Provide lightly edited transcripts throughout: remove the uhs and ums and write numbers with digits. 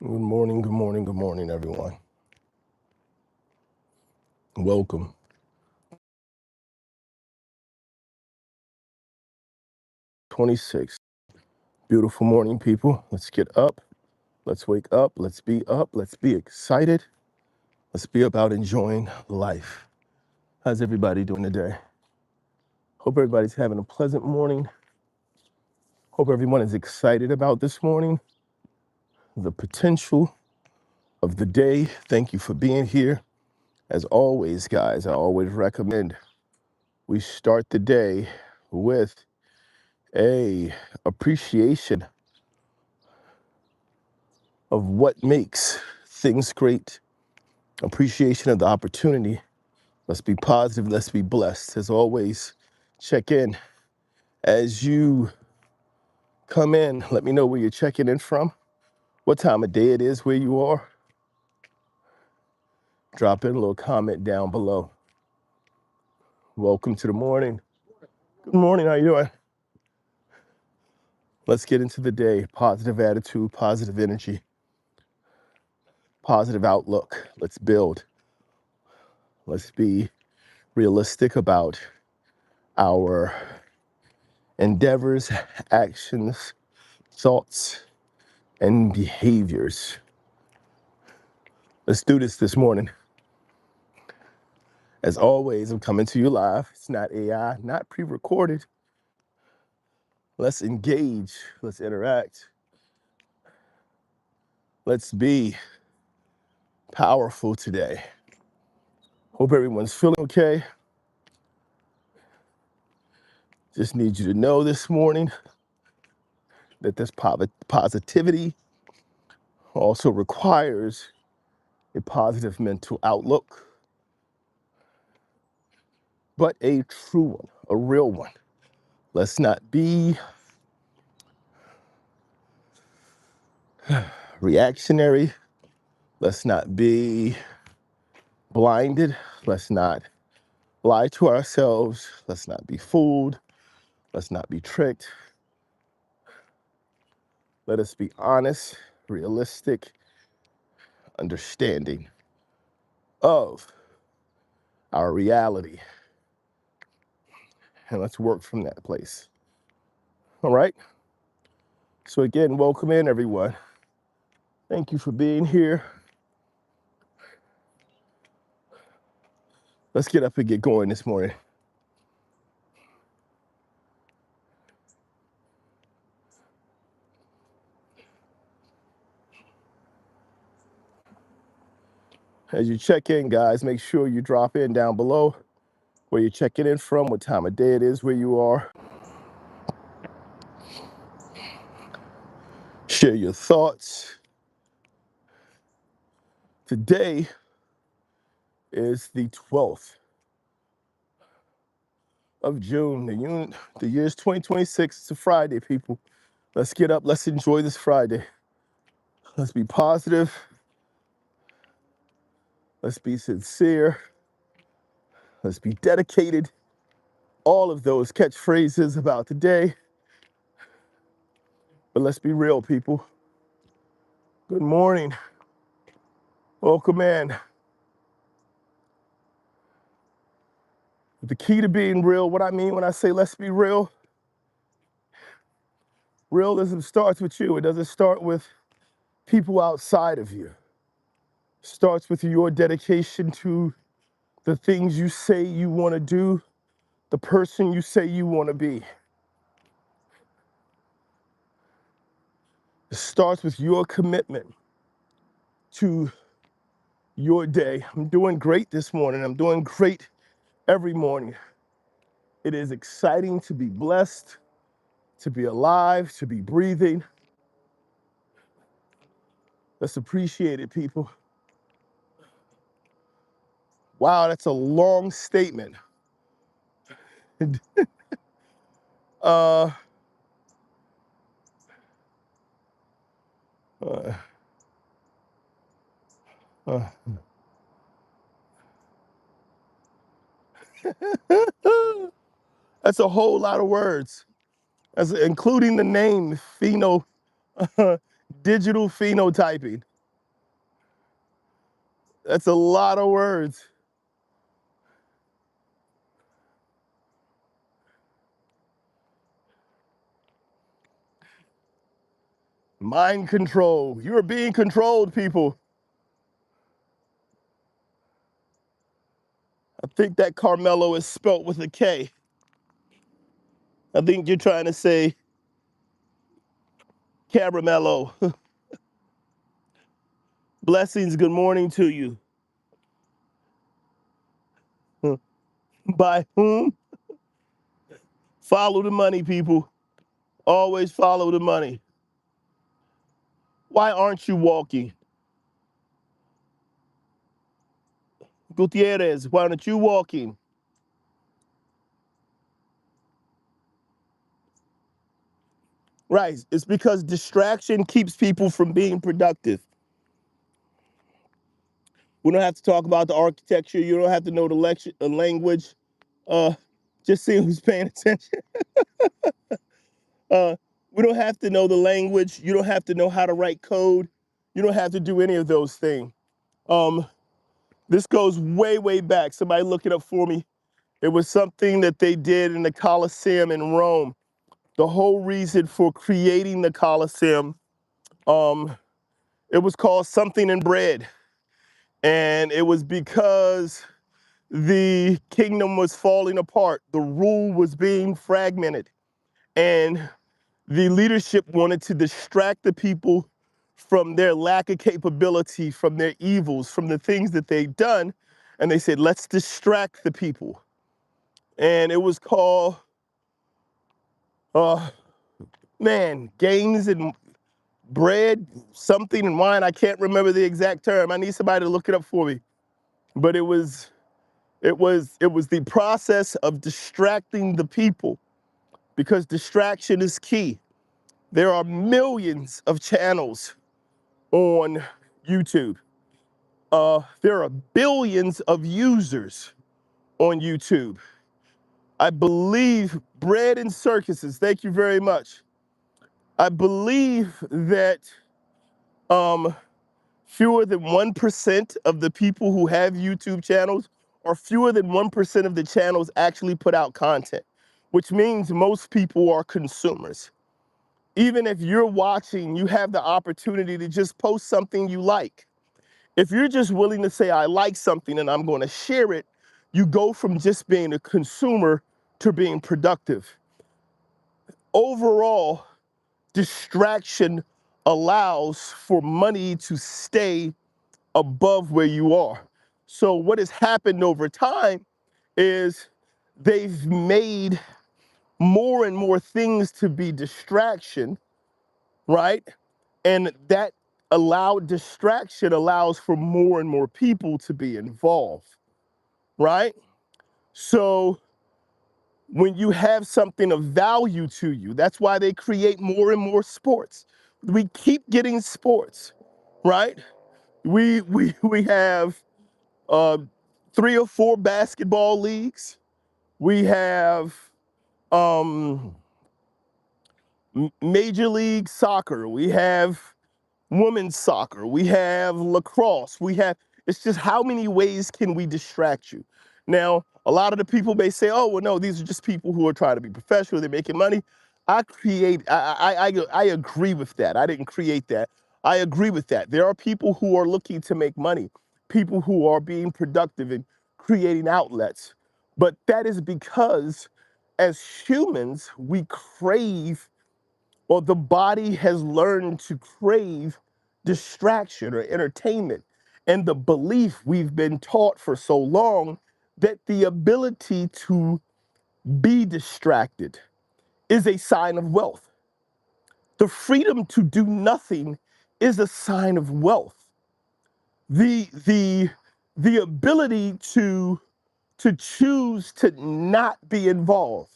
Good morning, good morning, good morning, everyone. Welcome. '26. Beautiful morning, people. Let's get up. Let's wake up. Let's be up. Let's be excited. Let's be about enjoying life. How's everybody doing today? Hope everybody's having a pleasant morning. Hope everyone is excited about this morning, the potential of the day. Thank you for being here. As always, guys, I always recommend we start the day with a appreciation of what makes things great, appreciation of the opportunity. Let's be positive, let's be blessed. As always, check in. As you come in, let me know where you're checking in from, what time of day it is where you are. Drop in a little comment down below. Welcome to the morning. Good morning, how you doing? Let's get into the day. Positive attitude, positive energy, positive outlook. Let's build. Let's be realistic about our endeavors, actions, thoughts, and behaviors. Let's do this morning. As always, I'm coming to you live. It's not AI, not pre-recorded. Let's engage. Let's interact. Let's be powerful today. Hope everyone's feeling okay. Just need you to know this morning that this positivity also requires a positive mental outlook, but a true one, a real one. Let's not be reactionary. Let's not be blinded. Let's not lie to ourselves. Let's not be fooled. Let's not be tricked. Let us be honest, realistic, understanding of our reality. And let's work from that place. All right? So again, welcome in, everyone. Thank you for being here. Let's get up and get going this morning. As you check in, guys, make sure you drop in down below where you're checking in from, what time of day it is where you are. Share your thoughts. Today is the 12th of June. The year is 2026. It's a Friday, people. Let's get up. Let's enjoy this Friday. Let's be positive. Let's be sincere. Let's be dedicated. All of those catchphrases about today. But let's be real, people. Good morning. Welcome in. The key to being real, what I mean when I say let's be real, realism starts with you. It doesn't start with people outside of you. It starts with your dedication to the things you say you want to do, the person you say you want to be. It starts with your commitment to your day. I'm doing great this morning. I'm doing great every morning. It is exciting to be blessed, to be alive, to be breathing. Let's appreciate it, people. Wow, that's a long statement. uh, uh, uh. That's a whole lot of words, including the name digital phenotyping. That's a lot of words. Mind control. You're being controlled, people. I think that Carmelo is spelt with a K. I think you're trying to say Caramello. Blessings, good morning to you. By whom? Follow the money, people. Always follow the money. Why aren't you walking? Gutierrez, why aren't you walking? Right, it's because distraction keeps people from being productive. We don't have to talk about the architecture. You don't have to know the language. Just see who's paying attention. We don't have to know the language. You don't have to know how to write code. You don't have to do any of those things. This goes way, way back. Somebody look it up for me. It was something that they did in the Colosseum in Rome. The whole reason for creating the Colosseum, it was called something in bread. And it was because the kingdom was falling apart. The rule was being fragmented. And the leadership wanted to distract the people from their lack of capability, from their evils, from the things that they'd done. And they said, let's distract the people. And it was called, gains and bread, something and wine. I can't remember the exact term. I need somebody to look it up for me. But it was the process of distracting the people, because distraction is key. There are millions of channels on YouTube. There are billions of users on YouTube. I believe bread and circuses, thank you very much. I believe that fewer than 1% of the people who have YouTube channels, or fewer than 1% of the channels actually put out content, which means most people are consumers. Even if you're watching, you have the opportunity to just post something you like. If you're just willing to say, I like something and I'm going to share it, you go from just being a consumer to being productive. Overall, distraction allows for money to stay above where you are. So what has happened over time is they've made more and more things to be distraction, right? And that distraction allows for more and more people to be involved, right? So when you have something of value to you, that's why they create more and more sports. We keep getting sports, right? We have 3 or 4 basketball leagues. We have Major League Soccer. We have women's soccer. We have lacrosse. It's just how many ways can we distract you? Now, a lot of the people may say, oh, well, no, these are just people who are trying to be professional. They're making money. I agree with that. I didn't create that. I agree with that. There are people who are looking to make money, people who are being productive and creating outlets. But that is because as humans, we crave, or the body has learned to crave distraction or entertainment. And the belief we've been taught for so long that the ability to be distracted is a sign of wealth. The freedom to do nothing is a sign of wealth. The ability to choose to not be involved,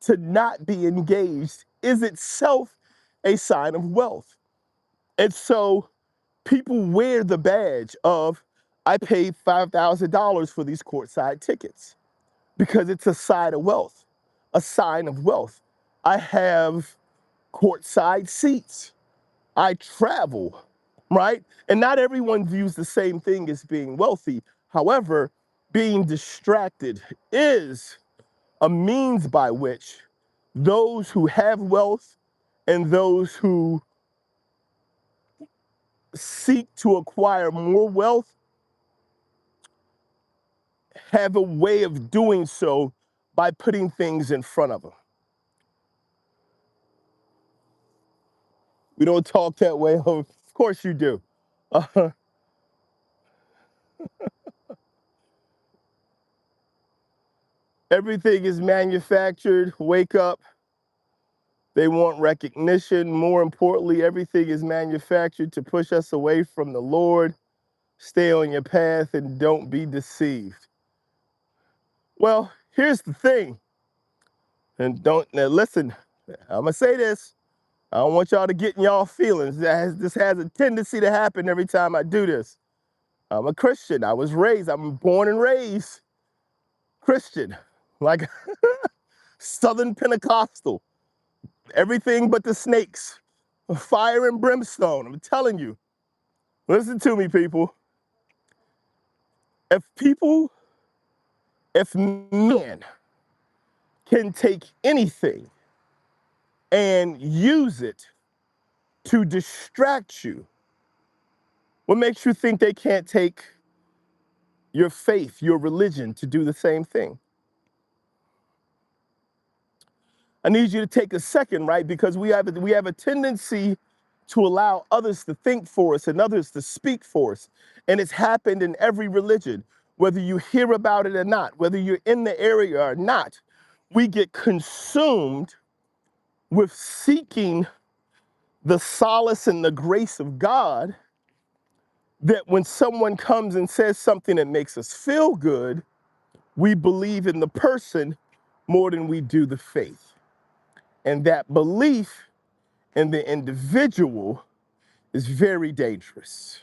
to not be engaged, is itself a sign of wealth. And so people wear the badge of, I paid $5,000 for these courtside tickets, because it's a sign of wealth, a sign of wealth. I have courtside seats. I travel. right? And not everyone views the same thing as being wealthy. However, being distracted is a means by which those who have wealth and those who seek to acquire more wealth have a way of doing so by putting things in front of them. We don't talk that way. Of course you do. Everything is manufactured. Wake up. They want recognition. More importantly, everything is manufactured to push us away from the Lord. Stay on your path and don't be deceived. Well, here's the thing. And now listen, I'm going to say this. I don't want y'all to get in y'all feelings. This has a tendency to happen every time I do this. I'm a Christian. I'm born and raised Christian, like Southern Pentecostal. Everything but the snakes, fire and brimstone. I'm telling you. Listen to me, people. If man can take anything and use it to distract you, what makes you think they can't take your faith, your religion, to do the same thing? I need you to take a second, right? Because we have a tendency to allow others to think for us and others to speak for us. And it's happened in every religion, whether you hear about it or not, whether you're in the area or not. We get consumed with seeking the solace and the grace of God, that when someone comes and says something that makes us feel good, we believe in the person more than we do the faith. And that belief in the individual is very dangerous.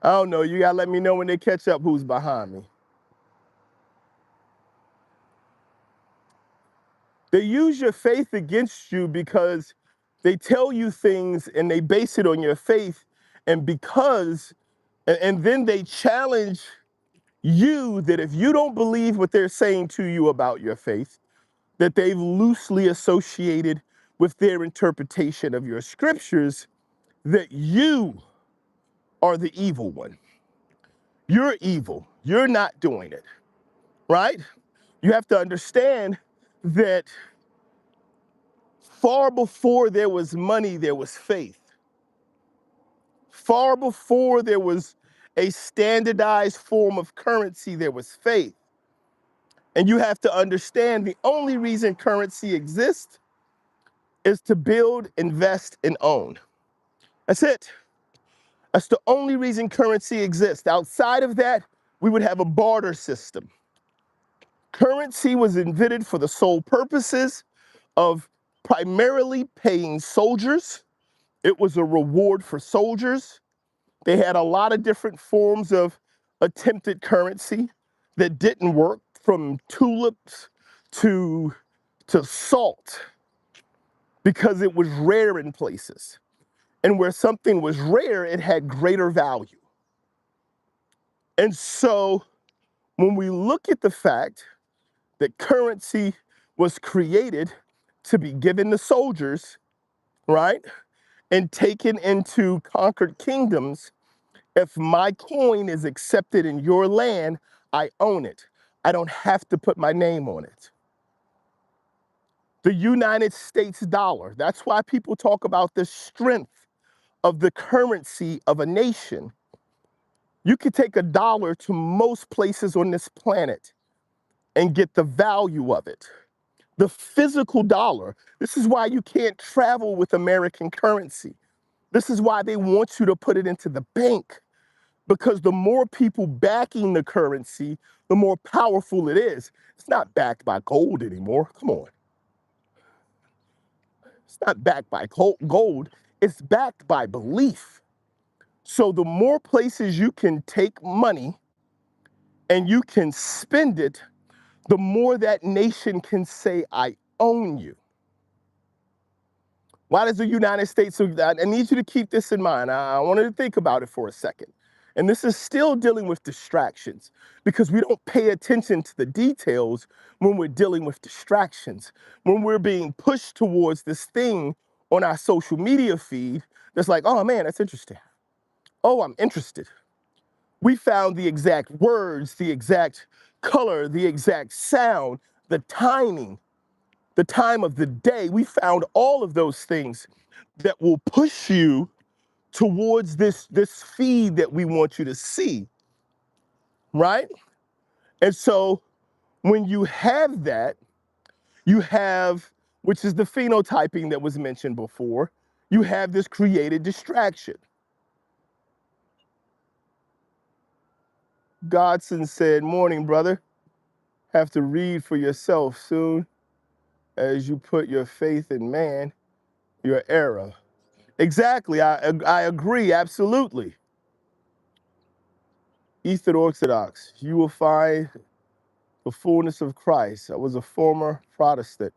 I don't know, you gotta let me know when they catch up who's behind me. They use your faith against you because they tell you things and they base it on your faith, and then they challenge you that if you don't believe what they're saying to you about your faith, that they've loosely associated with their interpretation of your scriptures, that you are the evil one. You're evil. You're not doing it, right? You have to understand that far before there was money, there was faith. Far before there was a standardized form of currency, there was faith. And you have to understand the only reason currency exists is to build, invest, and own. That's it. That's the only reason currency exists. Outside of that, we would have a barter system. Currency was invented for the sole purposes of primarily paying soldiers. It was a reward for soldiers. They had a lot of different forms of attempted currency that didn't work, from tulips to salt, because it was rare in places. And where something was rare, it had greater value. And so when we look at the fact that currency was created to be given to soldiers, right, and taken into conquered kingdoms, if my coin is accepted in your land, I own it. I don't have to put my name on it. The United States dollar, that's why people talk about the strength of the currency of a nation. You could take a dollar to most places on this planet and get the value of it. The physical dollar. This is why you can't travel with American currency. This is why they want you to put it into the bank, because the more people backing the currency, the more powerful it is. It's not backed by gold anymore. Come on. It's not backed by gold. It's backed by belief. So the more places you can take money and you can spend it, the more that nation can say, I own you. Why does the United States, I need you to keep this in mind. I wanted to think about it for a second. And this is still dealing with distractions because we don't pay attention to the details when we're dealing with distractions. When we're being pushed towards this thing on our social media feed that's like, oh man, that's interesting. Oh, I'm interested. We found the exact words, the exact color, the exact sound, the timing, the time of the day. We found all of those things that will push you towards this feed that we want you to see, right? And so when you have that, you have, which is the phenotyping that was mentioned before, you have this created distraction. Godson said, morning, brother. Have to read for yourself soon as you put your faith in man, your error. Exactly, I agree, absolutely. Eastern Orthodox, you will find the fullness of Christ. I was a former Protestant.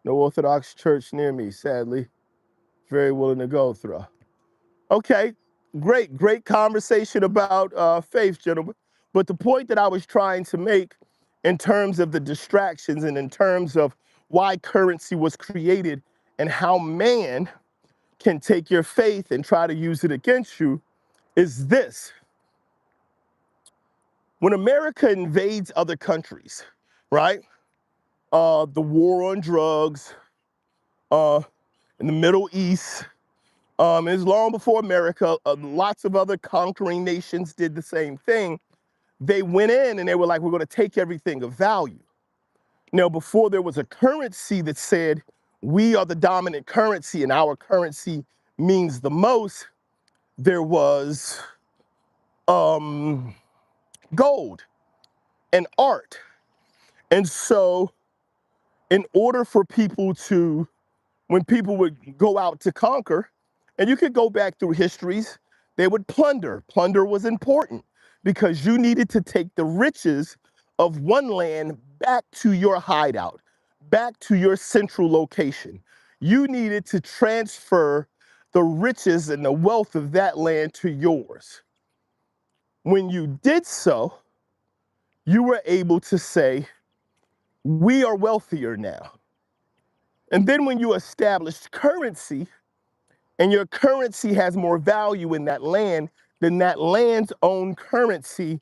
No Orthodox church near me, sadly. Very willing to go through. Okay, great conversation about faith, gentlemen. But the point that I was trying to make in terms of the distractions and in terms of why currency was created and how man can take your faith and try to use it against you is this. When America invades other countries, right? The war on drugs, in the Middle East, is long before America, lots of other conquering nations did the same thing. They went in and they were like, we're gonna take everything of value. Now, before there was a currency that said, we are the dominant currency and our currency means the most, there was gold and art. And so in order for people to, when people would go out to conquer, and you could go back through histories, they would plunder. Plunder was important because you needed to take the riches of one land back to your hideout, back to your central location. You needed to transfer the riches and the wealth of that land to yours. When you did so, you were able to say, we are wealthier now. And then when you established currency, and your currency has more value in that land than that land's own currency,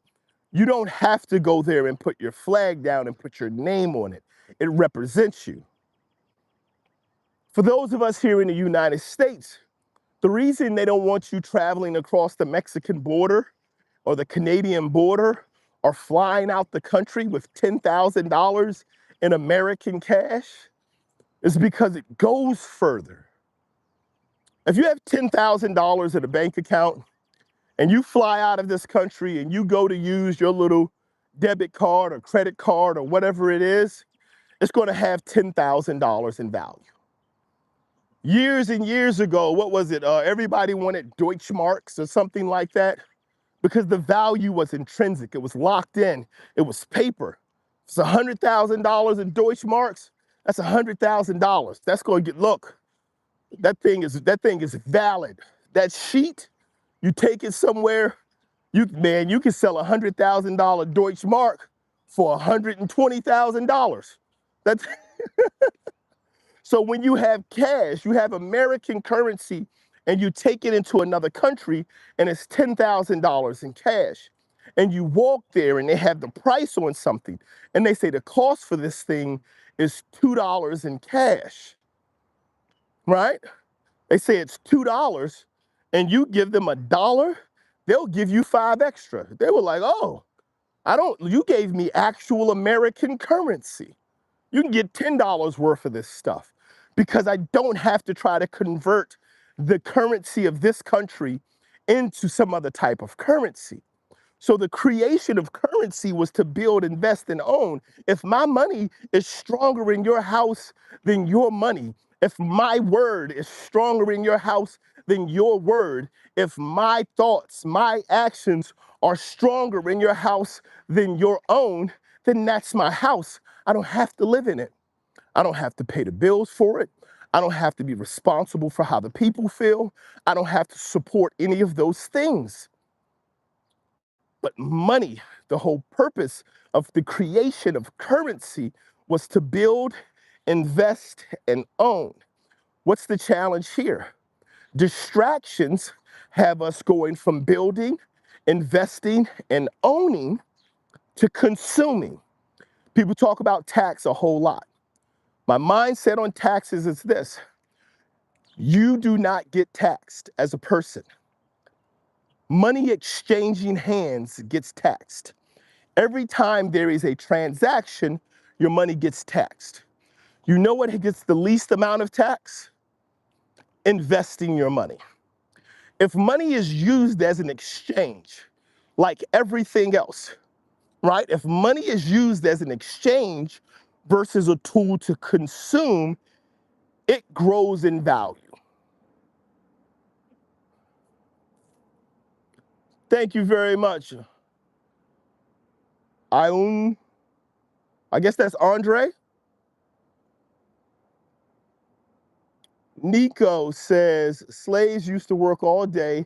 you don't have to go there and put your flag down and put your name on it. It represents you. For those of us here in the United States, the reason they don't want you traveling across the Mexican border or the Canadian border or flying out the country with $10,000 in American cash is because it goes further. If you have $10,000 in a bank account and you fly out of this country and you go to use your little debit card or credit card or whatever it is, it's going to have $10,000 in value. Years and years ago, what was it? Everybody wanted Deutschmarks or something like that because the value was intrinsic. It was locked in. It was paper. It's $100,000 in Deutschmarks. That's $100,000. That's going to get, look, that thing is valid. That sheet, you take it somewhere, you can sell $100,000 Deutschmark for $120,000. That's so when you have cash, you have American currency, and you take it into another country, and it's $10,000 in cash, and you walk there, and they have the price on something, and they say the cost for this thing is $2 in cash, right? They say it's $2, and you give them $1, they'll give you 5 extra. They were like, oh, you gave me actual American currency. You can get $10 worth of this stuff because I don't have to try to convert the currency of this country into some other type of currency. So the creation of currency was to build, invest, and own. If my money is stronger in your house than your money, if my word is stronger in your house than your word, if my thoughts, my actions are stronger in your house than your own, then that's my house. I don't have to live in it. I don't have to pay the bills for it. I don't have to be responsible for how the people feel. I don't have to support any of those things. But money, the whole purpose of the creation of currency was to build, invest, and own. What's the challenge here? Distractions have us going from building, investing, and owning to consuming. People talk about tax a whole lot. My mindset on taxes is this: you do not get taxed as a person. Money exchanging hands gets taxed. Every time there is a transaction, your money gets taxed. You know what gets the least amount of tax? Investing your money. If money is used as an exchange, like everything else, right? If money is used as an exchange versus a tool to consume, it grows in value. Thank you very much. I guess that's Andre. Nico says slaves used to work all day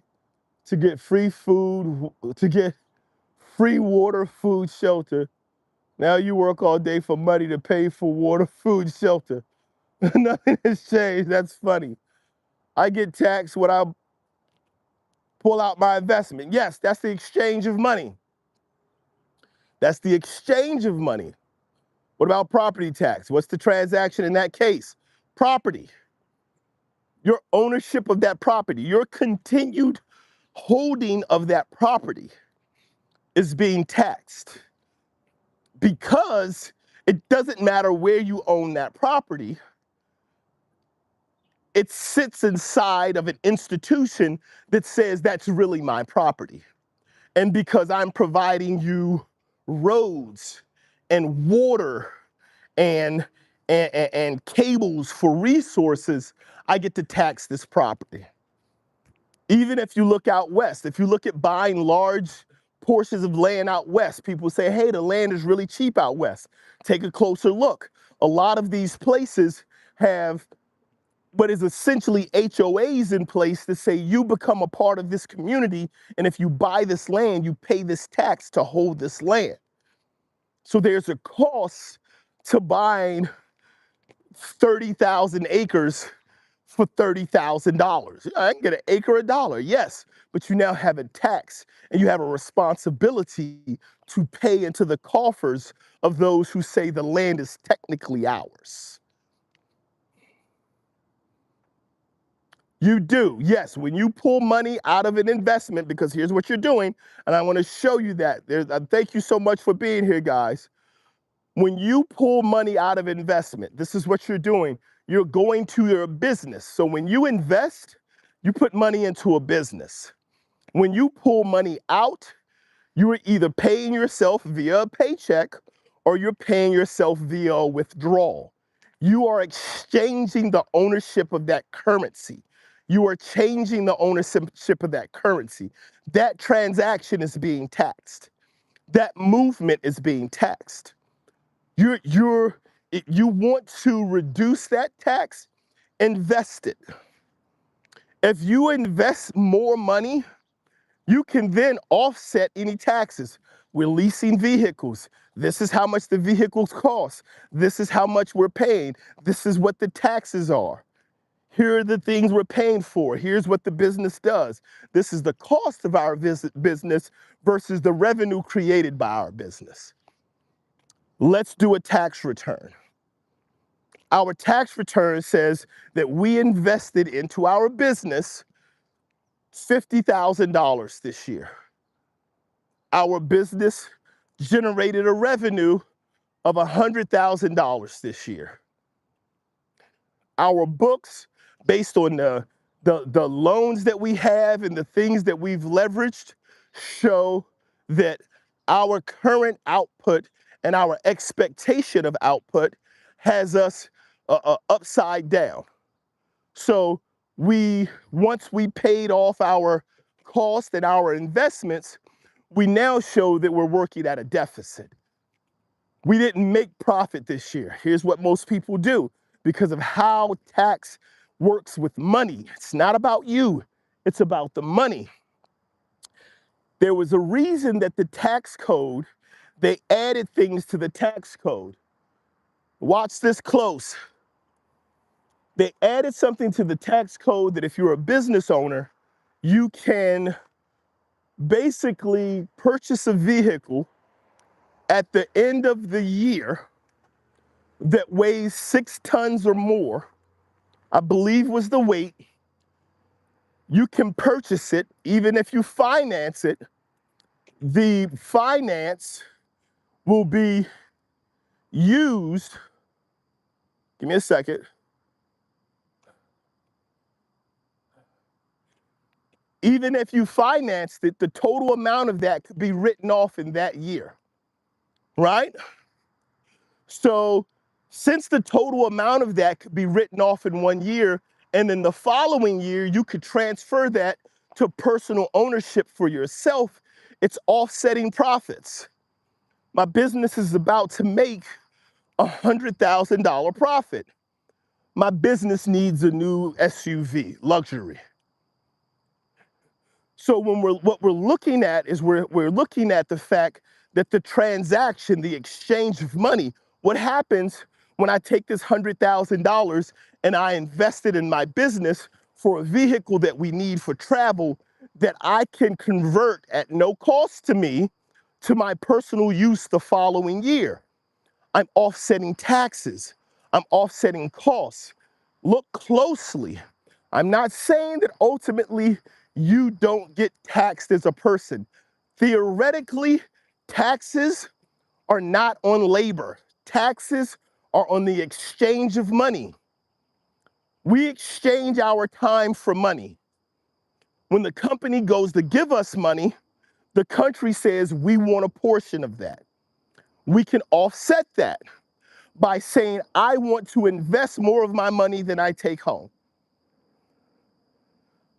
to get free food, to get free water, food, shelter. Now you work all day for money to pay for water, food, shelter. Nothing has changed. That's funny. I get taxed when I pull out my investment. Yes, that's the exchange of money. That's the exchange of money. What about property tax? What's the transaction in that case? Property. Your ownership of that property, your continued holding of that property is being taxed, because it doesn't matter where you own that property. It sits inside of an institution that says that's really my property. And because I'm providing you roads and water and, and cables for resources, I get to tax this property. Even if you look out west, if you look at buying large portions of land out west, people say, hey, the land is really cheap out west. Take a closer look. A lot of these places have what is essentially HOAs in place to say you become a part of this community, and if you buy this land, you pay this tax to hold this land. So there's a cost to buying 30,000 acres for $30,000. I can get an acre $1, yes, but you now have a tax and you have a responsibility to pay into the coffers of those who say the land is technically ours. You do, yes. When you pull money out of an investment, because here's what you're doing, and I want to show you that. Thank you so much for being here, guys. When you pull money out of investment, this is what you're doing. You're going to your business. So when you invest, you put money into a business. When you pull money out, you are either paying yourself via a paycheck or you're paying yourself via a withdrawal. You are exchanging the ownership of that currency. You are changing the ownership of that currency. That transaction is being taxed. That movement is being taxed. You want to reduce that tax, invest it. If you invest more money, you can then offset any taxes. We're leasing vehicles. This is how much the vehicles cost. This is how much we're paying. This is what the taxes are. Here are the things we're paying for. Here's what the business does. This is the cost of our business versus the revenue created by our business. Let's do a tax return. Our tax return says that we invested into our business $50,000 this year. Our business generated a revenue of $100,000 this year. Our books, based on the loans that we have and the things that we've leveraged, show that our current output and our expectation of output has us upside down. So once we paid off our cost and our investments, we now show that we're working at a deficit. We didn't make profit this year. Here's what most people do. because of how tax works with money. It's not about you, it's about the money. There was a reason that the tax code, they added things to the tax code. Watch this close. They added something to the tax code that if you're a business owner, you can basically purchase a vehicle at the end of the year that weighs 6 tons or more, I believe was the weight. You can purchase it, even if you finance it. The finance will be used, give me a second. Even if you financed it, the total amount of that could be written off in that year, right? So since the total amount of that could be written off in 1 year, and then the following year, you could transfer that to personal ownership for yourself, it's offsetting profits. My business is about to make $100,000 profit. My business needs a new SUV, luxury. So what we're looking at is we're looking at the fact that the transaction, the exchange of money, what happens when I take this $100,000 and I invest it in my business for a vehicle that we need for travel that I can convert at no cost to me to my personal use the following year. I'm offsetting taxes. I'm offsetting costs. Look closely. I'm not saying that ultimately you don't get taxed as a person. Theoretically, taxes are not on labor. Taxes are on the exchange of money. We exchange our time for money. When the company goes to give us money, the country says we want a portion of that. We can offset that by saying, I want to invest more of my money than I take home.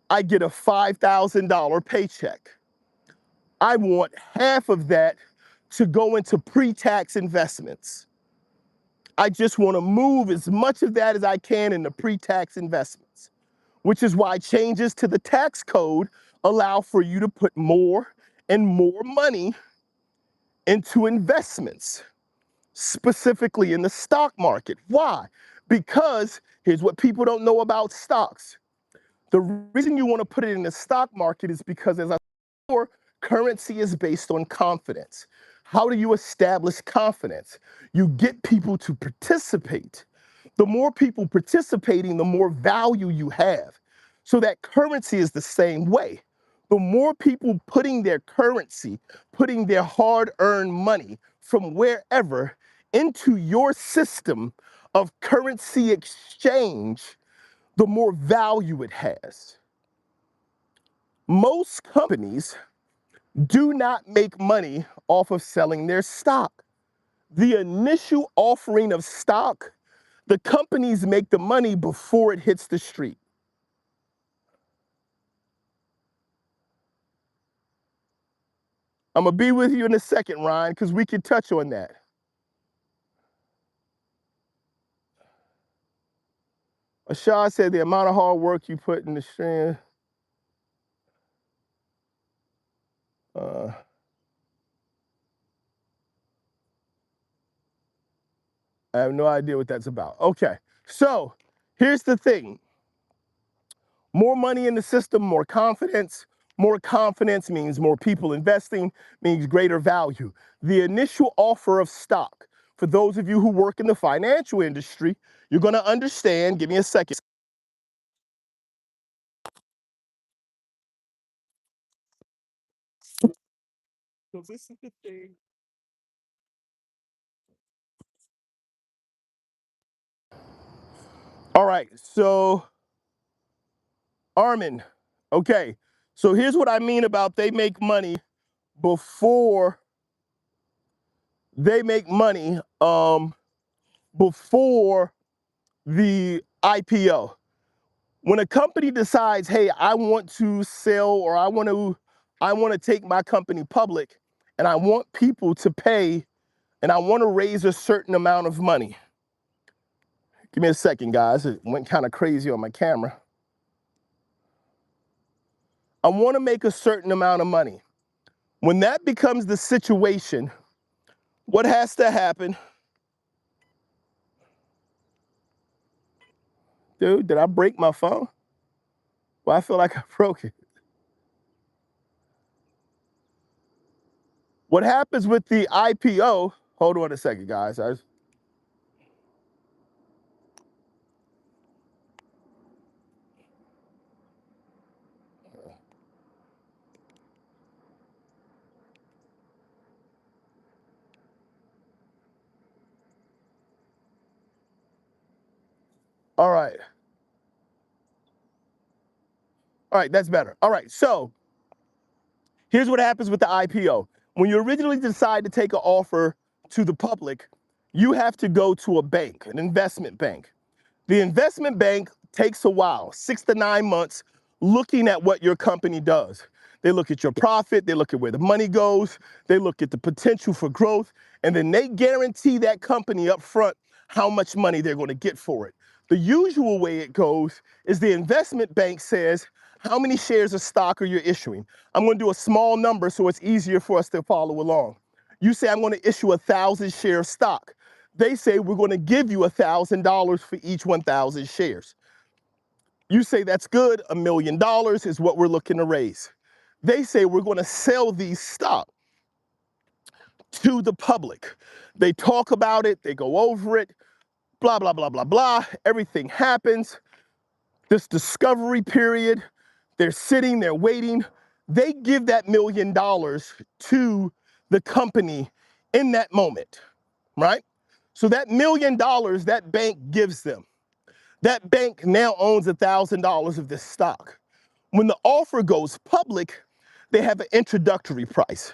I get a $5,000 paycheck. I want half of that to go into pre-tax investments. I just want to move as much of that as I can into pre-tax investments, which is why changes to the tax code allow for you to put more and more money into investments, specifically in the stock market. Why? Because here's what people don't know about stocks. The reason you want to put it in the stock market is because, as I said before, currency is based on confidence. How do you establish confidence? You get people to participate. The more people participating, the more value you have. So that currency is the same way. The more people putting their currency, putting their hard-earned money from wherever into your system of currency exchange, the more value it has. Most companies do not make money off of selling their stock. The initial offering of stock, the companies make the money before it hits the street. I'm gonna be with you in a second, Ryan, because we can touch on that. Ashad said the amount of hard work you put in the strand. I have no idea what that's about. Okay, so here's the thing. More money in the system, more confidence. More confidence means more people investing, means greater value. The initial offer of stock, for those of you who work in the financial industry, you're gonna understand, give me a second. So this is the thing. All right, so Armin, okay, so here's what I mean about they make money before they make money before the IPO. When a company decides, hey, I want to sell or I want to take my company public and I want people to pay and I want to raise a certain amount of money. Give me a second, guys. It went kind of crazy on my camera. I want to make a certain amount of money. When that becomes the situation, what has to happen? Dude, did I break my phone? Well, I feel like I broke it. What happens with the IPO, hold on a second, guys. All right. All right, that's better. All right, so here's what happens with the IPO. When you originally decide to take an offer to the public, you have to go to a bank, an investment bank. The investment bank takes a while, 6 to 9 months, looking at what your company does. They look at your profit, they look at where the money goes, they look at the potential for growth, and then they guarantee that company up front how much money they're going to get for it. The usual way it goes is the investment bank says, how many shares of stock are you issuing? I'm going to do a small number so it's easier for us to follow along. You say, I'm going to issue 1,000 shares of stock. They say, we're going to give you $1,000 for each 1,000 shares. You say, that's good. $1 million is what we're looking to raise. They say, we're going to sell these stock to the public. They talk about it. They go over it. Blah, blah, blah, blah, blah. Everything happens. This discovery period, they're sitting, they're waiting. They give that $1 million to the company in that moment, right? So that $1 million that bank gives them, that bank now owns $1,000 of this stock. When the offer goes public, they have an introductory price.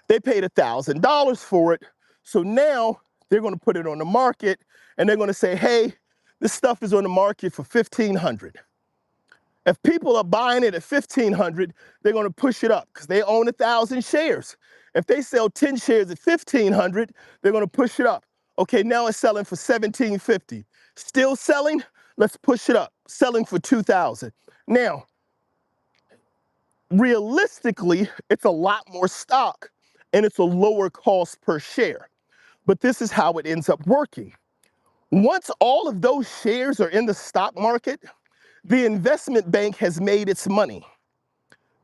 They paid $1,000 for it. So now they're going to put it on the market and they're going to say, hey, this stuff is on the market for $1,500. If people are buying it at $1,500, they're going to push it up because they own 1,000 shares. If they sell 10 shares at $1,500, they're going to push it up. Okay, now it's selling for $1,750. Still selling? Let's push it up. Selling for $2,000. Now, realistically, it's a lot more stock and it's a lower cost per share. But this is how it ends up working. Once all of those shares are in the stock market, the investment bank has made its money.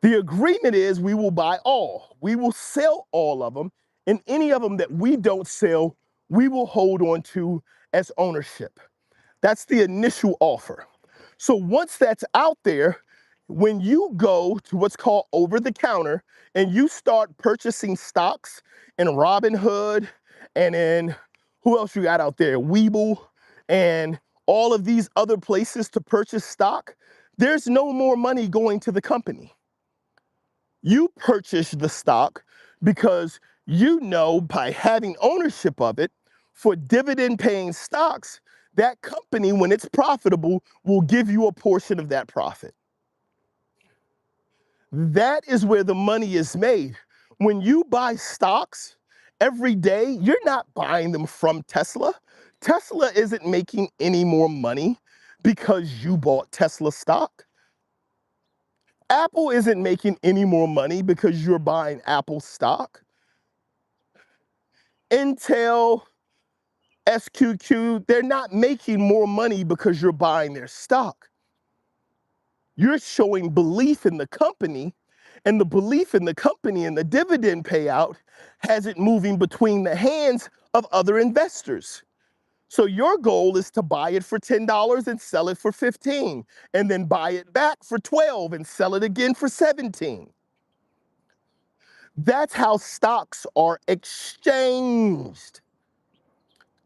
The agreement is we will buy all. We will sell all of them, and any of them that we don't sell, we will hold on to as ownership. That's the initial offer. So once that's out there, when you go to what's called over the counter and you start purchasing stocks in Robinhood and in, who else you got out there? Webull and all of these other places to purchase stock, there's no more money going to the company. You purchase the stock because you know by having ownership of it for dividend paying stocks, that company, when it's profitable, will give you a portion of that profit. That is where the money is made. When you buy stocks every day, you're not buying them from Tesla. Tesla isn't making any more money because you bought Tesla stock. Apple isn't making any more money because you're buying Apple stock. Intel, SQQ, they're not making more money because you're buying their stock. You're showing belief in the company, and the belief in the company and the dividend payout has it moving between the hands of other investors. So your goal is to buy it for $10 and sell it for $15, and then buy it back for $12 and sell it again for $17. That's how stocks are exchanged.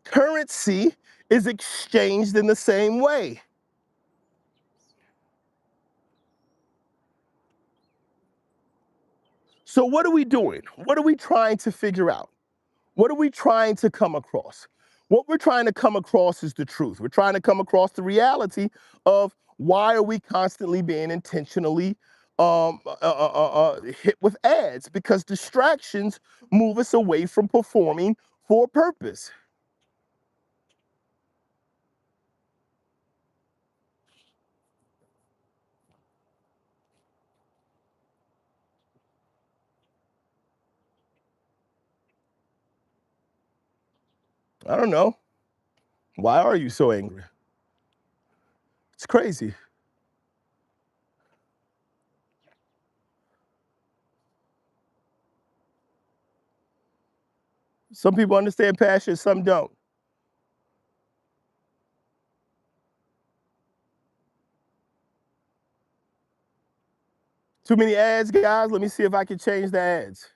Currency is exchanged in the same way. So what are we doing? What are we trying to figure out? What are we trying to come across? What we're trying to come across is the truth. We're trying to come across the reality of why are we constantly being intentionally hit with ads? Because distractions move us away from performing for a purpose. I don't know. Why are you so angry? It's crazy. Some people understand passion, some don't. Too many ads, guys. Let me see if I can change the ads.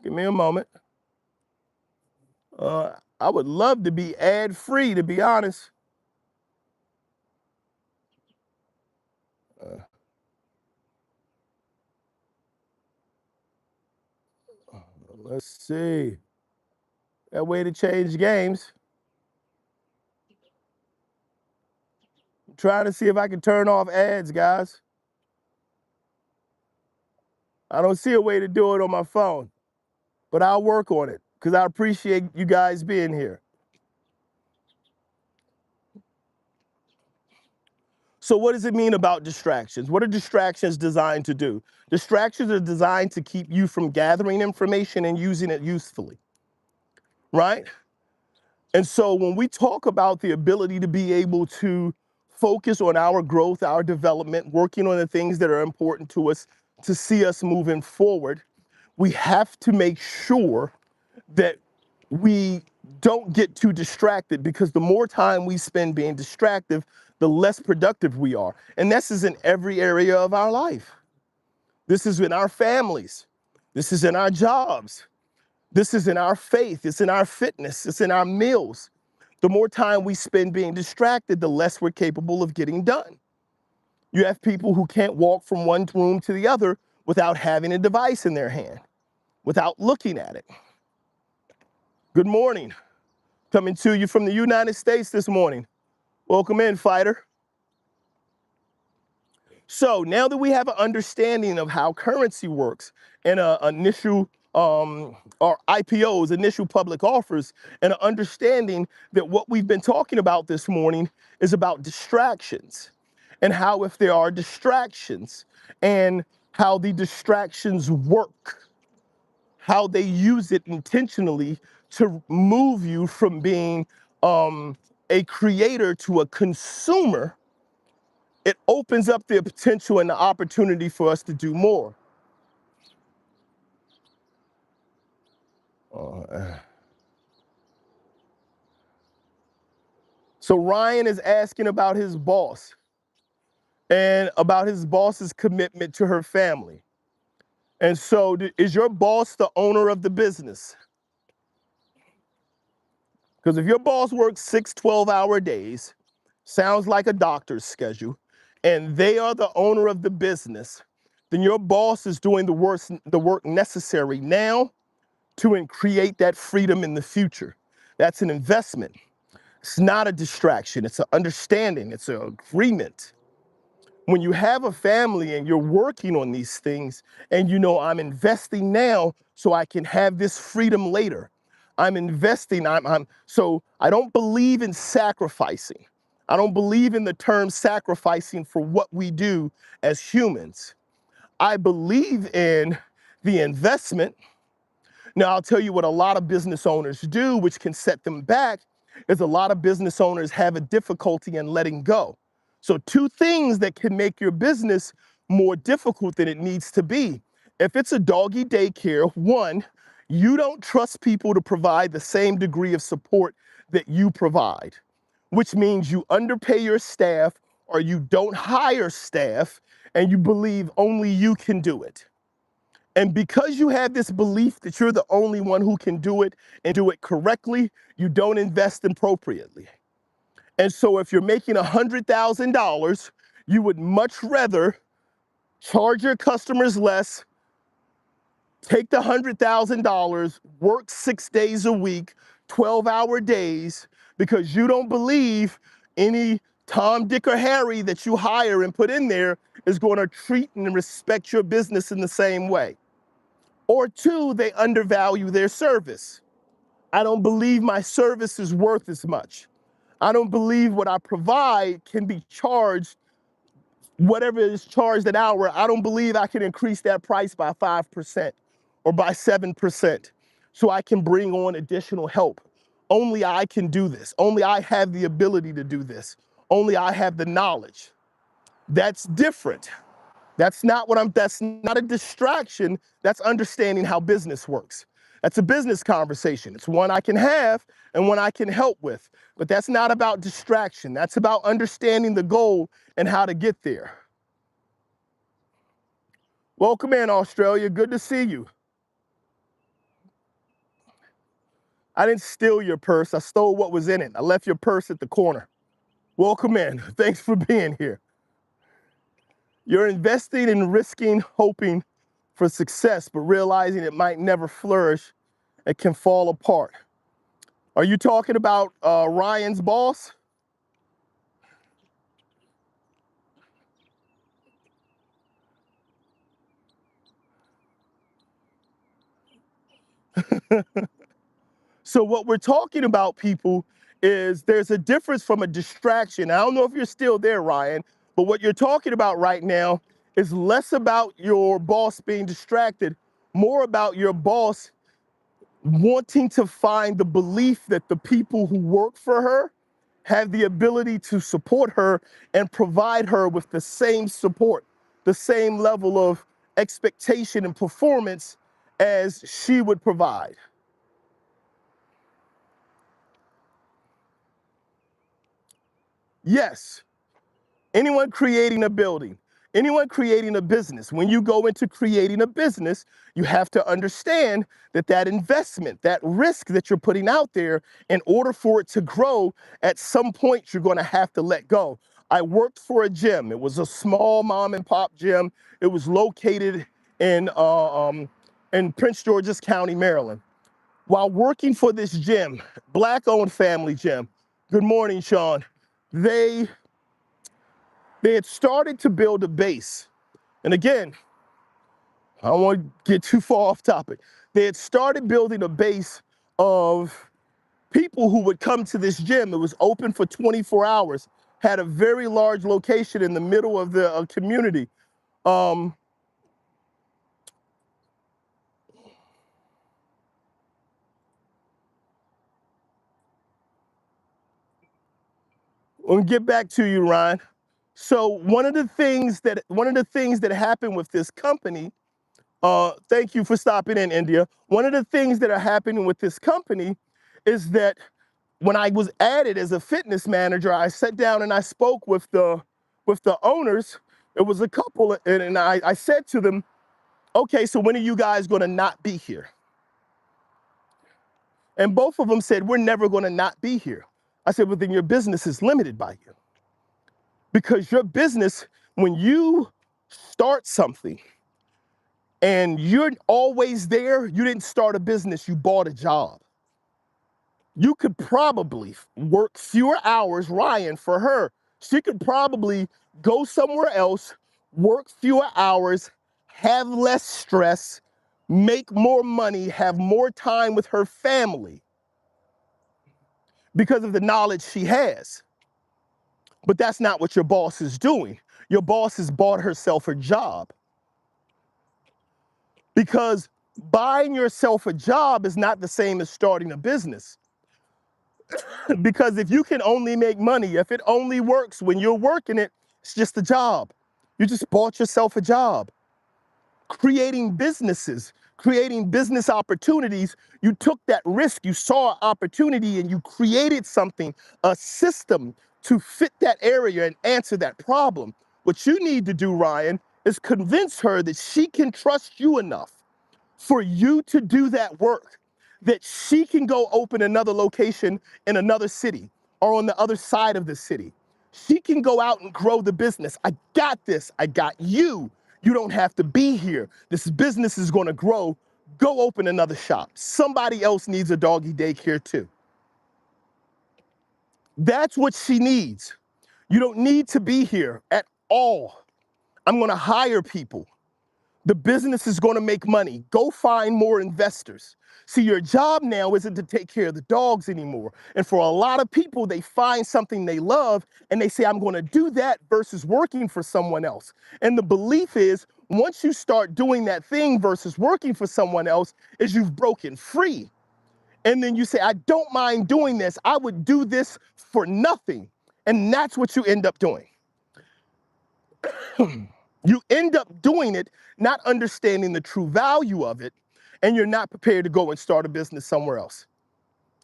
Give me a moment. I would love to be ad-free, to be honest. Uh, let's see. That way to change games. I'm trying to see if I can turn off ads, guys. I don't see a way to do it on my phone, but I'll work on it because I appreciate you guys being here. So what does it mean about distractions? What are distractions designed to do? Distractions are designed to keep you from gathering information and using it usefully, right? And so when we talk about the ability to be able to focus on our growth, our development, working on the things that are important to us to see us moving forward, we have to make sure that we don't get too distracted, because the more time we spend being distracted, the less productive we are. And this is in every area of our life. This is in our families. This is in our jobs. This is in our faith. It's in our fitness. It's in our meals. The more time we spend being distracted, the less we're capable of getting done. You have people who can't walk from one room to the other without having a device in their hand, without looking at it. Good morning. Coming to you from the United States this morning. Welcome in, fighter. So now that we have an understanding of how currency works and initial or IPOs, initial public offers, and an understanding that what we've been talking about this morning is about distractions, and how if there are distractions and how the distractions work, how they use it intentionally to move you from being a creator to a consumer, it opens up the potential and the opportunity for us to do more. So Ryan is asking about his boss and about his boss's commitment to her family. And so is your boss the owner of the business? Because if your boss works 6 12-hour days, sounds like a doctor's schedule, and they are the owner of the business, then your boss is doing the work necessary now to create that freedom in the future. That's an investment. It's not a distraction. It's an understanding. It's an agreement. When you have a family and you're working on these things and you know, I'm investing now so I can have this freedom later. I'm investing, so I don't believe in sacrificing. I don't believe in the term sacrificing for what we do as humans. I believe in the investment. Now, I'll tell you what a lot of business owners do, which can set them back, is a lot of business owners have a difficulty in letting go. So 2 things that can make your business more difficult than it needs to be. If it's a doggy daycare, 1, you don't trust people to provide the same degree of support that you provide, which means you underpay your staff or you don't hire staff and you believe only you can do it. And because you have this belief that you're the only one who can do it and do it correctly, you don't invest appropriately. And so if you're making $100,000, you would much rather charge your customers less, take the $100,000, work 6 days a week, 12-hour days, because you don't believe any Tom, Dick, or Harry that you hire and put in there is going to treat and respect your business in the same way. Or 2, they undervalue their service. I don't believe my service is worth as much. I don't believe what I provide can be charged, whatever is charged an hour, I don't believe I can increase that price by 5% or by 7%. so I can bring on additional help. Only I can do this. Only I have the ability to do this. Only I have the knowledge. That's different. That's not a distraction. That's understanding how business works. That's a business conversation. It's one I can have and one I can help with. But that's not about distraction. That's about understanding the goal and how to get there. Welcome in, Australia. Good to see you. I didn't steal your purse. I stole what was in it. I left your purse at the corner. Welcome in. Thanks for being here. You're investing and risking, hoping for success, but realizing it might never flourish. It can fall apart. Are you talking about Ryan's boss? So what we're talking about, people, is there's a difference from a distraction. I don't know if you're still there, Ryan, but what you're talking about right now is less about your boss being distracted, more about your boss wanting to find the belief that the people who work for her have the ability to support her and provide her with the same support, the same level of expectation and performance as she would provide. Yes, anyone creating a building, anyone creating a business, when you go into creating a business, you have to understand that that investment, that risk that you're putting out there, in order for it to grow, at some point you're going to have to let go. I worked for a gym. It was a small mom and pop gym. It was located in Prince George's County, Maryland. While working for this gym, Black-owned family gym, good morning, Sean, they had started to build a base. And again, I don't want to get too far off topic. They had started building a base of people who would come to this gym. It was open for 24 hours, had a very large location in the middle of the community. Um, We'll get back to you, Ryan. So one of the things that happened with this company, thank you for stopping in, India. One of the things that are happening with this company is that when I was added as a fitness manager, I sat down and I spoke with the owners. It was a couple, and I said to them, okay, so when are you guys gonna not be here? And both of them said, we're never gonna not be here. I said, well, then your business is limited by you. Because your business, when you start something and you're always there, you didn't start a business, you bought a job. You could probably work fewer hours, Ryan, for her. She could probably go somewhere else, work fewer hours, have less stress, make more money, have more time with her family because of the knowledge she has. But that's not what your boss is doing. Your boss has bought herself a job. Because buying yourself a job is not the same as starting a business. Because if you can only make money, if it only works when you're working it, it's just a job. You just bought yourself a job. Creating businesses, creating business opportunities, you took that risk, you saw an opportunity and you created something, a system to fit that area and answer that problem. What you need to do, Ryan, is convince her that she can trust you enough for you to do that work, that she can go open another location in another city or on the other side of the city. She can go out and grow the business. I got this. I got you. You don't have to be here. This business is going to grow. Go open another shop. Somebody else needs a doggy daycare too. That's what she needs. You don't need to be here at all. I'm going to hire people. The business is going to make money. Go find more investors. See, your job now isn't to take care of the dogs anymore. And for a lot of people, they find something they love and they say, I'm going to do that versus working for someone else. And the belief is once you start doing that thing versus working for someone else, is you've broken free. And then you say, I don't mind doing this. I would do this for nothing. And that's what you end up doing. You end up doing it, not understanding the true value of it, and you're not prepared to go and start a business somewhere else.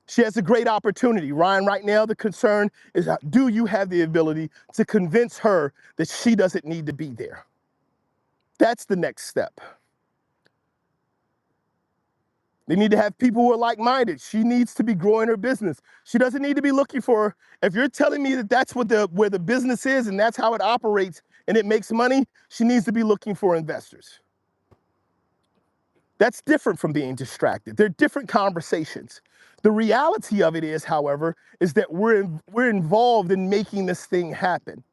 She has a great opportunity. Ryan, right now, the concern is, do you have the ability to convince her that she doesn't need to be there? That's the next step. They need to have people who are like-minded. She needs to be growing her business. She doesn't need to be looking for, if you're telling me that that's what where the business is and that's how it operates and it makes money, she needs to be looking for investors. That's different from being distracted. They're different conversations. The reality of it is, however, is that we're involved in making this thing happen.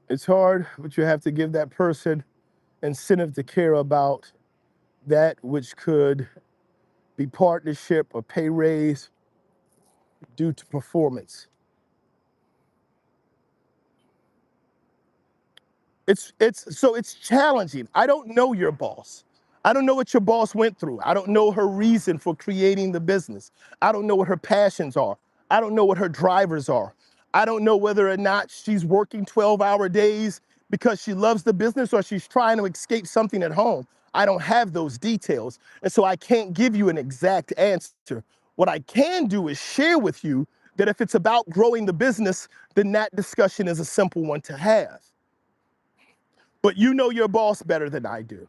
It's hard, but you have to give that person incentive to care about that which could be partnership or pay raise due to performance. It's challenging. I don't know your boss. I don't know what your boss went through. I don't know her reason for creating the business. I don't know what her passions are. I don't know what her drivers are. I don't know whether or not she's working 12-hour days because she loves the business or she's trying to escape something at home. I don't have those details. And so I can't give you an exact answer. What I can do is share with you that if it's about growing the business, then that discussion is a simple one to have. But you know your boss better than I do.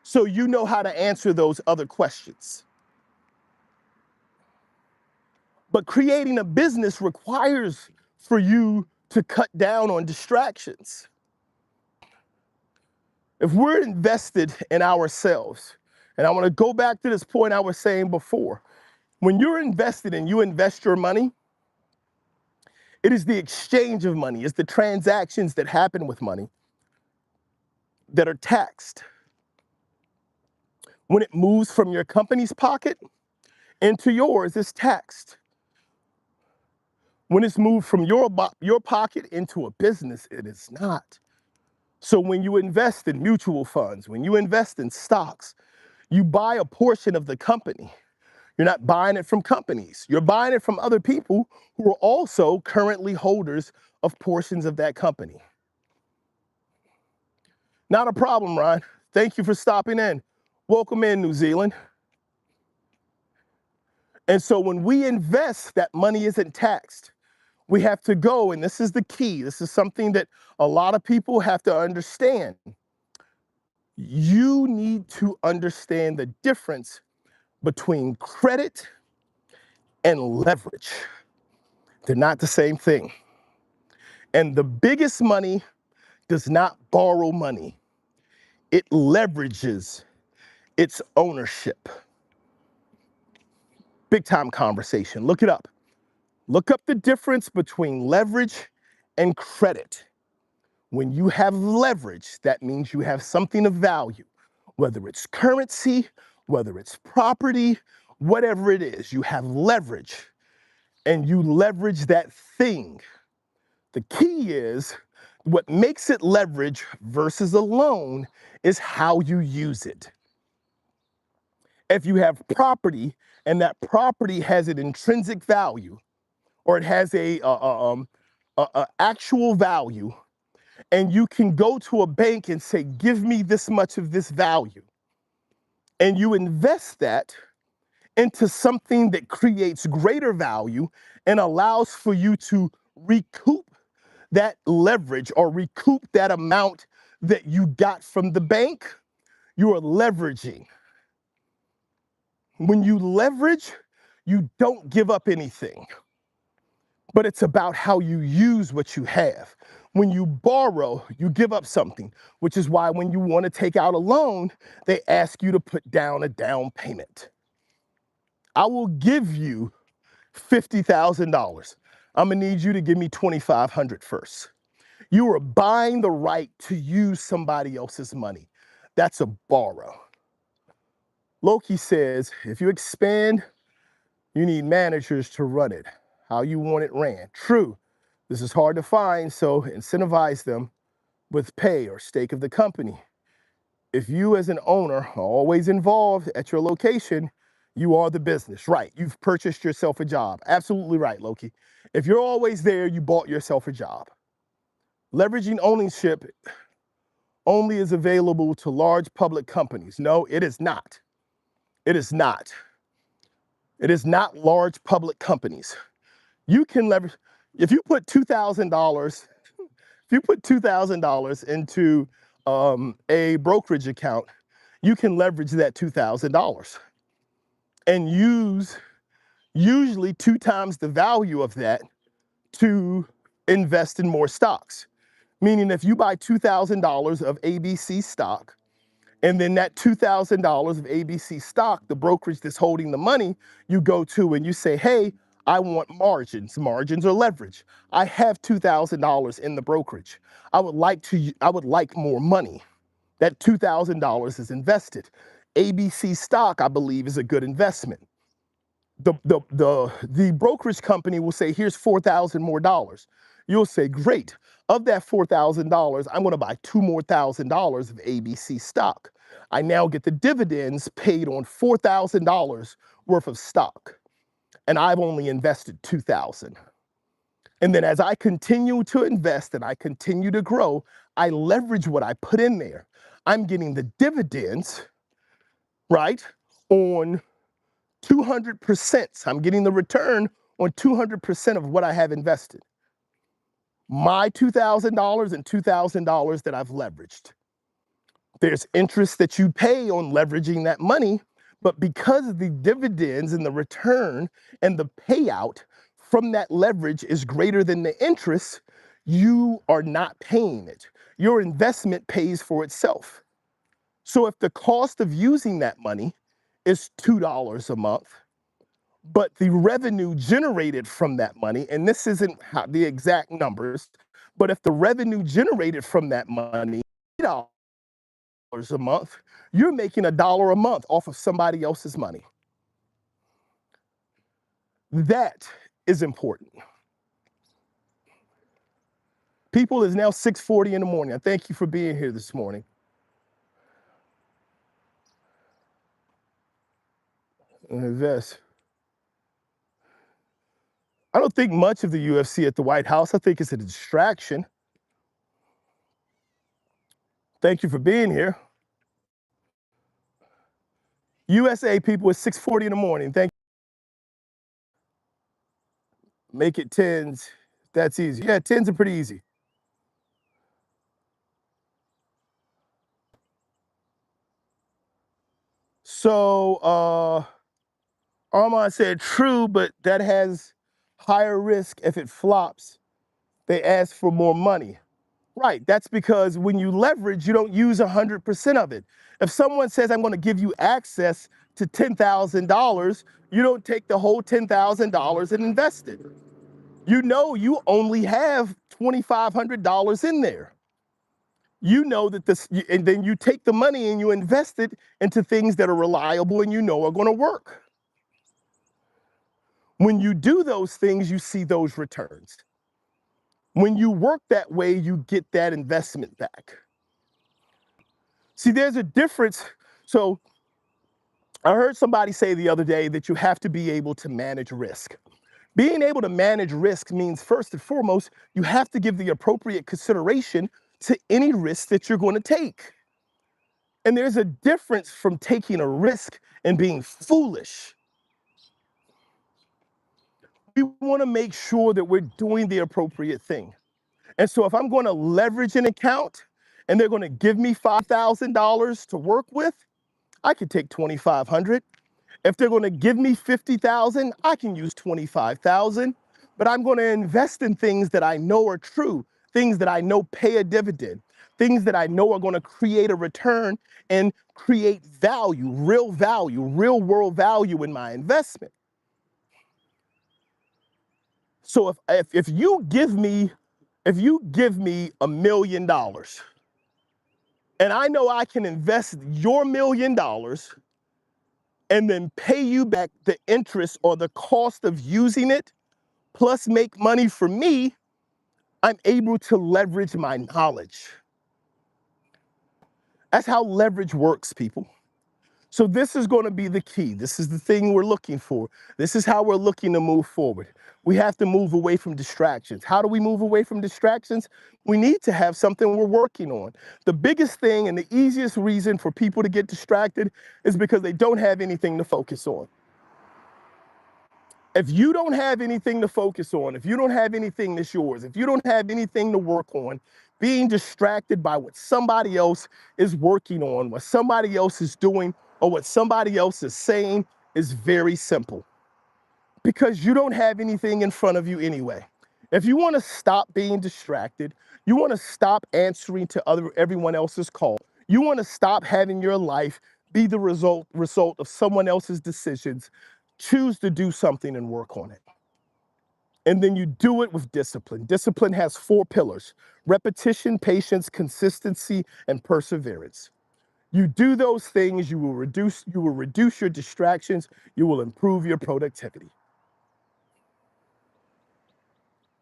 So you know how to answer those other questions. But creating a business requires for you to cut down on distractions. If we're invested in ourselves, and I want to go back to this point I was saying before, when you're invested and you invest your money, it is the exchange of money, it's the transactions that happen with money that are taxed. When it moves from your company's pocket into yours, it's taxed. When it's moved from your pocket into a business, it is not. So when you invest in mutual funds, when you invest in stocks, you buy a portion of the company. You're not buying it from companies. You're buying it from other people who are also currently holders of portions of that company. Not a problem, Ron. Thank you for stopping in. Welcome in, New Zealand. And so when we invest, that money isn't taxed. We have to go, and this is the key. This is something that a lot of people have to understand. You need to understand the difference between credit and leverage. They're not the same thing. And the biggest money does not borrow money. It leverages its ownership. Big time conversation. Look it up. Look up the difference between leverage and credit. When you have leverage, that means you have something of value, whether it's currency, whether it's property, whatever it is, you have leverage and you leverage that thing. The key is what makes it leverage versus a loan is how you use it. If you have property and that property has an intrinsic value or it has a actual value, and you can go to a bank and say, give me this much of this value. And you invest that into something that creates greater value and allows for you to recoup that leverage or recoup that amount that you got from the bank. You are leveraging. When you leverage, you don't give up anything. But it's about how you use what you have. When you borrow, you give up something, which is why when you want to take out a loan, they ask you to put down a down payment. I will give you $50,000. I'm gonna need you to give me $2,500 first. You are buying the right to use somebody else's money. That's a borrow. Loki says, if you expand, you need managers to run it. How you want it ran. True. This is hard to find, so incentivize them with pay or stake of the company. If you as an owner are always involved at your location, you are the business. Right. You've purchased yourself a job. Absolutely right, Loki. If you're always there, you bought yourself a job. Leveraging ownership only is available to large public companies. No, it is not. It is not. It is not large public companies. You can leverage, if you put $2,000, if you put $2,000 into a brokerage account, you can leverage that $2,000 and use usually 2 times the value of that to invest in more stocks. Meaning if you buy $2,000 of ABC stock, and then that $2,000 of ABC stock, the brokerage that's holding the money, you go to and you say, hey, I want margins. Margins are leverage. I have $2,000 in the brokerage. I would like more money. That $2,000 is invested. ABC stock, I believe, is a good investment. The brokerage company will say, here's $4,000 more dollars. You'll say, great. Of that $4,000, I'm going to buy $2,000 more of ABC stock. I now get the dividends paid on $4,000 worth of stock, and I've only invested $2,000. And then as I continue to invest and I continue to grow, I leverage what I put in there. I'm getting the dividends, right, on 200%. I'm getting the return on 200% of what I have invested. My $2,000 and $2,000 that I've leveraged. There's interest that you pay on leveraging that money, but because of the dividends and the return and the payout from that leverage is greater than the interest, you are not paying it. Your investment pays for itself. So if the cost of using that money is $2 a month, but the revenue generated from that money, and this isn't the exact numbers, but if the revenue generated from that money is $8 a month, you're making $1 a month off of somebody else's money. That is important. People, it's now 6:40 in the morning. I thank you for being here this morning. Invest. I don't think much of the UFC at the White House. I think it's a distraction. Thank you for being here. USA people, it's 6:40 in the morning. Thank you. Make it 10s. That's easy. Yeah, 10s are pretty easy. So Armand said true, but that has higher risk if it flops. They ask for more money. Right, that's because when you leverage, you don't use 100% of it. If someone says, I'm gonna give you access to $10,000, you don't take the whole $10,000 and invest it. You know you only have $2,500 in there. You know that this, and then you take the money and you invest it into things that are reliable and you know are gonna work. When you do those things, you see those returns. When you work that way, you get that investment back. See, there's a difference. So I heard somebody say the other day that you have to be able to manage risk. Being able to manage risk means first and foremost, you have to give the appropriate consideration to any risk that you're going to take. And there's a difference from taking a risk and being foolish. We want to make sure that we're doing the appropriate thing. And so if I'm going to leverage an account and they're going to give me $5,000 to work with, I could take $2,500. If they're going to give me $50,000, I can use $25,000. But I'm going to invest in things that I know are true, things that I know pay a dividend, things that I know are going to create a return and create value, real world value in my investment. So if you give me $1 million and I know I can invest your $1 million and then pay you back the interest or the cost of using it, plus make money for me, I'm able to leverage my knowledge. That's how leverage works, people. So this is going to be the key. This is the thing we're looking for. This is how we're looking to move forward. We have to move away from distractions. How do we move away from distractions? We need to have something we're working on. The biggest thing and the easiest reason for people to get distracted is because they don't have anything to focus on. If you don't have anything to focus on, if you don't have anything that's yours, if you don't have anything to work on, being distracted by what somebody else is working on, what somebody else is doing, or what somebody else is saying is very simple. Because you don't have anything in front of you anyway. If you want to stop being distracted, you want to stop answering to everyone else's call, you want to stop having your life be the result of someone else's decisions, choose to do something and work on it. And then you do it with discipline. Discipline has 4 pillars: repetition, patience, consistency, and perseverance. You do those things, you will reduce your distractions, you will improve your productivity.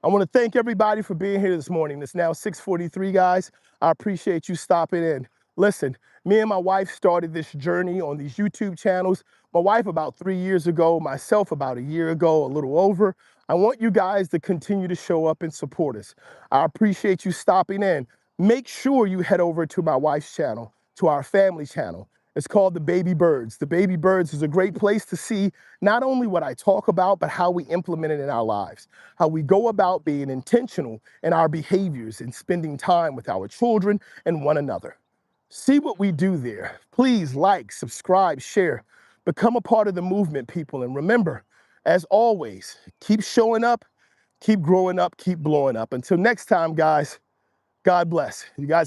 I want to thank everybody for being here this morning. It's now 6:43, guys. I appreciate you stopping in. Listen, me and my wife started this journey on these YouTube channels. My wife about 3 years ago, myself about a year ago, a little over. I want you guys to continue to show up and support us. I appreciate you stopping in. Make sure you head over to my wife's channel, to our family channel. It's called The Baby Birds. The Baby Birds is a great place to see not only what I talk about, but how we implement it in our lives, how we go about being intentional in our behaviors and spending time with our children and one another. See what we do there. Please like, subscribe, share, become a part of the movement, people. And remember, as always, keep showing up, keep growing up, keep blowing up. Until next time, guys, God bless. You guys